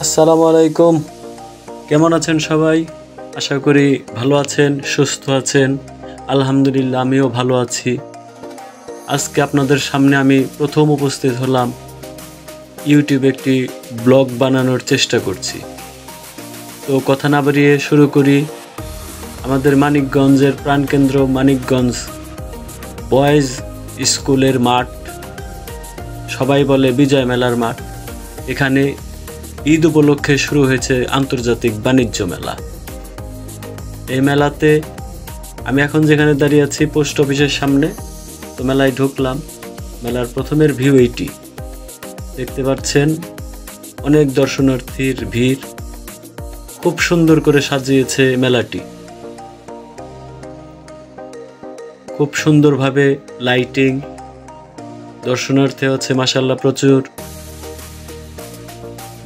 আসসালামু আলাইকুম। কেমন আছেন সবাই? আশা করি ভালো আছেন, সুস্থ আছেন। আলহামদুলিল্লাহ আমিও ভালো আছি। আজকে আপনাদের সামনে আমি প্রথম উপস্থিত হলাম। ইউটিউবে একটি ব্লগ বানানোর চেষ্টা করছি। তো কথা না বাড়িয়ে শুরু করি। আমাদের মানিকগঞ্জের প্রাণকেন্দ্র মানিকগঞ্জ বয়েজ স্কুলের মাঠ, সবাই বলে বিজয় মেলার মাঠ। এখানে ঈদ উপলক্ষে শুরু হয়েছে আন্তর্জাতিক বাণিজ্য মেলা। এই মেলাতে আমি এখন যেখানে দাঁড়িয়ে আছি পোস্ট অফিসের সামনে, তো মেলায় ঢুকলাম। মেলার প্রথমের ভিউ এইটি দেখতে পাচ্ছেন, অনেক দর্শনার্থীর ভিড়। খুব সুন্দর করে সাজিয়েছে মেলাটি, খুব সুন্দরভাবে লাইটিং, দর্শনার্থী আছে মাশাআল্লাহ প্রচুর।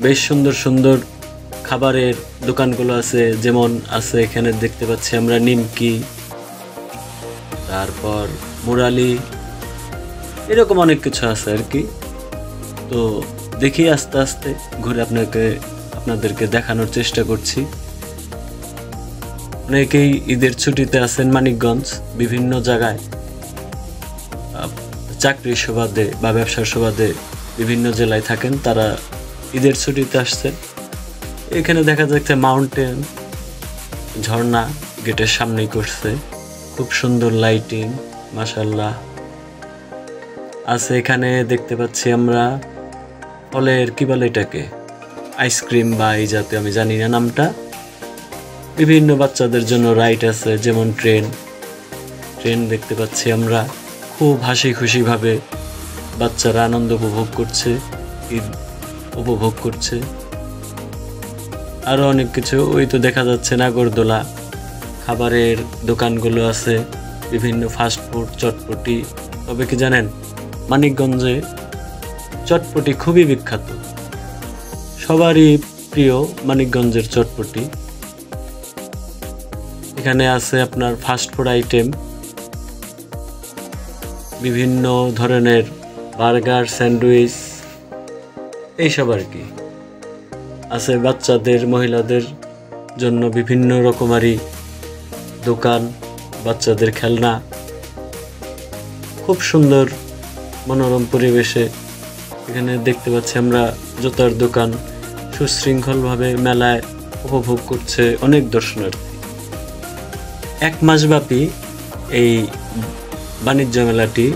বেশ সুন্দর সুন্দর খাবারের দোকানগুলো আছে, যেমন আছে এখানে দেখতে পাচ্ছি আমরা নিমকি, তারপর মুরালি, এরকম অনেক কিছু আছে আর কি। তো দেখি আস্তে আস্তে ঘুরে আপনাদেরকে দেখানোর চেষ্টা করছি। অনেকেই ঈদের ছুটিতে আছেন মানিকগঞ্জ, বিভিন্ন জায়গায় চাকরির সুবাদে বা ব্যবসার সুবাদে বিভিন্ন জেলায় থাকেন, তারা ঈদের ছুটিতে আসছেন। এখানে দেখা যাচ্ছে মাউন্টেন, ঝর্ণা গেটের সামনেই করছে, খুব সুন্দর লাইটিং মাশাআল্লাহ আছে। এখানে দেখতে পাচ্ছি আমরা ফলের কি বলে এটাকে, আইসক্রিম বা এই জাতীয়, আমি জানি না নামটা। বিভিন্ন বাচ্চাদের জন্য রাইড আছে, যেমন ট্রেন দেখতে পাচ্ছি আমরা। খুব হাসি খুশিভাবে বাচ্চারা আনন্দ উপভোগ করছে, ঈদ উপভোগ করছে। আরো অনেক কিছু, ওই তো দেখা যাচ্ছে নাগরদোলা, খাবারের দোকানগুলো আছে, বিভিন্ন ফাস্টফুড, চটপটি। তবে কি জানেন, মানিকগঞ্জে চটপটি খুবই বিখ্যাত, সবারই প্রিয় মানিকগঞ্জের চটপটি। এখানে আছে আপনার ফাস্টফুড আইটেম, বিভিন্ন ধরনের বার্গার, স্যান্ডউইচ, এইসব আর কি আছে। বাচ্চাদের, মহিলাদের জন্য বিভিন্ন রকমারি দোকান, বাচ্চাদের খেলনা, খুব সুন্দর মনোরম পরিবেশে এখানে দেখতে পাচ্ছি আমরা জুতার দোকান। সুশৃঙ্খলভাবে মেলায় উপভোগ করছে অনেক দর্শনার্থী। 1 মাস ব্যাপী এই বাণিজ্য মেলাটি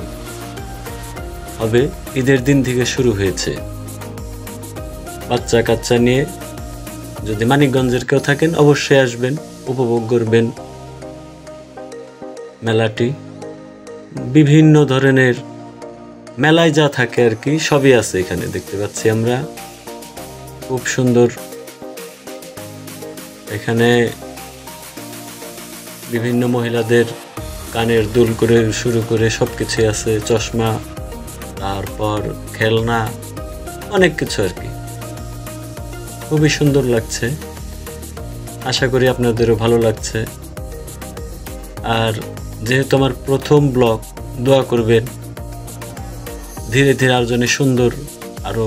হবে, ঈদের দিন থেকে শুরু হয়েছে। বাচ্চা কাচ্চা নিয়ে যদি মানিকগঞ্জের কেউ থাকেন অবশ্যই আসবেন, উপভোগ করবেন মেলাটি। বিভিন্ন ধরনের মেলায় যা থাকে আর কি সবই আছে এখানে দেখতে পাচ্ছি আমরা, খুব সুন্দর। এখানে বিভিন্ন মহিলাদের কানের দুল করে শুরু করে সবকিছু আছে, চশমা, তারপর খেলনা, অনেক কিছু আর কি। খুবই সুন্দর লাগছে, আশা করি আপনাদেরও ভালো লাগছে। আর যেহেতু আমার প্রথম ব্লগ, দোয়া করবেন ধীরে ধীরে আরো যেন সুন্দর, আরো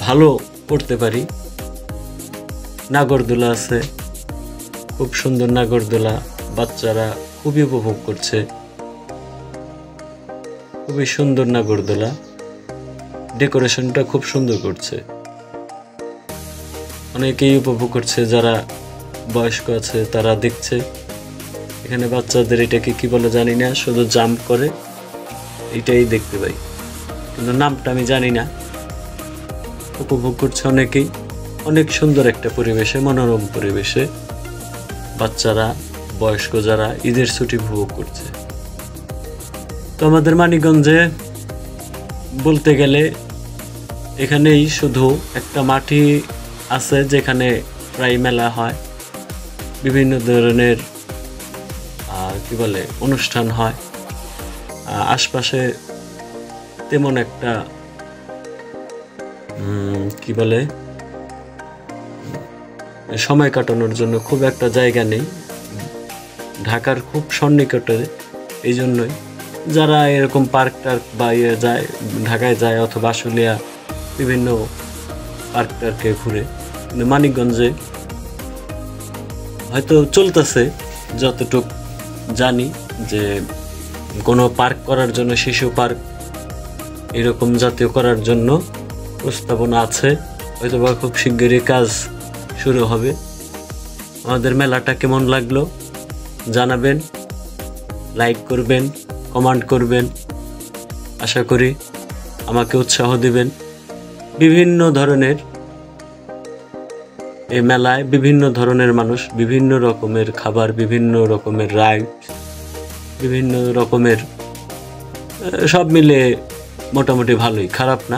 ভালো করতে পারি। নাগরদোলা আছে, খুব সুন্দর নাগরদোলা, বাচ্চারা খুবই উপভোগ করছে, খুবই সুন্দর নাগরদোলা, ডেকোরেশনটা খুব সুন্দর করছে। অনেকেই উপভোগ করছে, যারা বয়স্ক আছে তারা দেখছে। এখানে বাচ্চাদের এটাকে কি বলে জানি না, শুধু জাম্প করে, এটাই দেখতে পাই, কিন্তু নামটা আমি জানি না। উপভোগ করছে অনেকেই, অনেক সুন্দর একটা পরিবেশে, মনোরম পরিবেশে বাচ্চারা, বয়স্ক যারা ঈদের ছুটি উপভোগ করছে। তো আমাদের মানিকগঞ্জে বলতে গেলে এখানেই শুধু একটা মাঠই আছে যেখানে প্রায় মেলা হয়, বিভিন্ন ধরনের কি বলে অনুষ্ঠান হয়। আশপাশে তেমন একটা কি বলে সময় কাটানোর জন্য খুব একটা জায়গা নেই, ঢাকার খুব সন্নিকটে। এই জন্যই যারা এরকম পার্ক টার্ক বা যায়, ঢাকায় যায় অথবা আশুলিয়া বিভিন্ন পার্ক টার্কে ঘুরে, কিন্তু মানিকগঞ্জে হয়তো চলতেছে, যতটুক জানি যে কোনো পার্ক করার জন্য, শিশু পার্ক এরকম জাতীয় করার জন্য প্রস্তাবনা আছে, হয়তো বা খুব শিগগিরই কাজ শুরু হবে। আমাদের মেলাটা কেমন লাগলো জানাবেন, লাইক করবেন, কমেন্ট করবেন। আশা করি আমাকে উৎসাহ দিবেন। বিভিন্ন ধরনের এই মেলায় বিভিন্ন ধরনের মানুষ, বিভিন্ন রকমের খাবার, বিভিন্ন রকমের রাইড, বিভিন্ন রকমের সব মিলে মোটামুটি ভালোই, খারাপ না।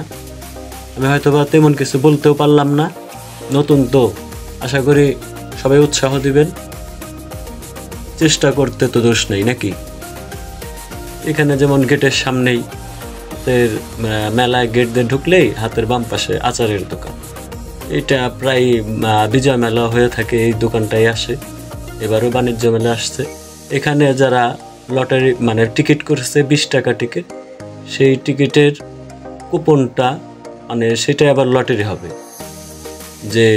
আমি হয়তো বা তেমন কিছু বলতেও পারলাম না, নতুন তো। আশা করি সবাই উৎসাহ দিবেন, চেষ্টা করতে তো দোষ নেই নাকি। এখানে যেমন গেটের সামনেই মেলায় গেট দিয়ে ঢুকলেই হাতের বাম পাশে আচারের দোকান, এটা প্রায় বিজয় মেলা হয়ে থাকে, এই দোকানটাই আসে। এবারও বাণিজ্য মেলা আসছে। এখানে যারা লটারি টিকিট করেছে 20 টাকা টিকিট, সেই টিকিটের কুপনটা সেটা আবার লটারি হবে, যে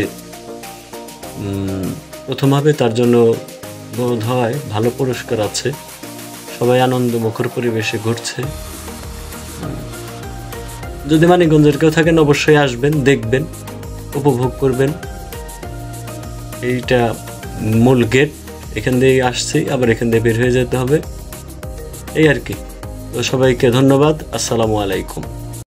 প্রথম হবে তার জন্য বোধ হয় ভালো পুরস্কার আছে। সবাই আনন্দমুখর পরিবেশে ঘুরছে। যদি মানিকগঞ্জের কেউ থাকেন অবশ্যই আসবেন, দেখবেন, উপভোগ করবেন। এইটা মূল গেট, এখান দিয়ে আসছি, আবার এখান দিয়ে বের হয়ে যেতে হবে, এই আর কি। তো সবাইকে ধন্যবাদ। আসসালামু আলাইকুম।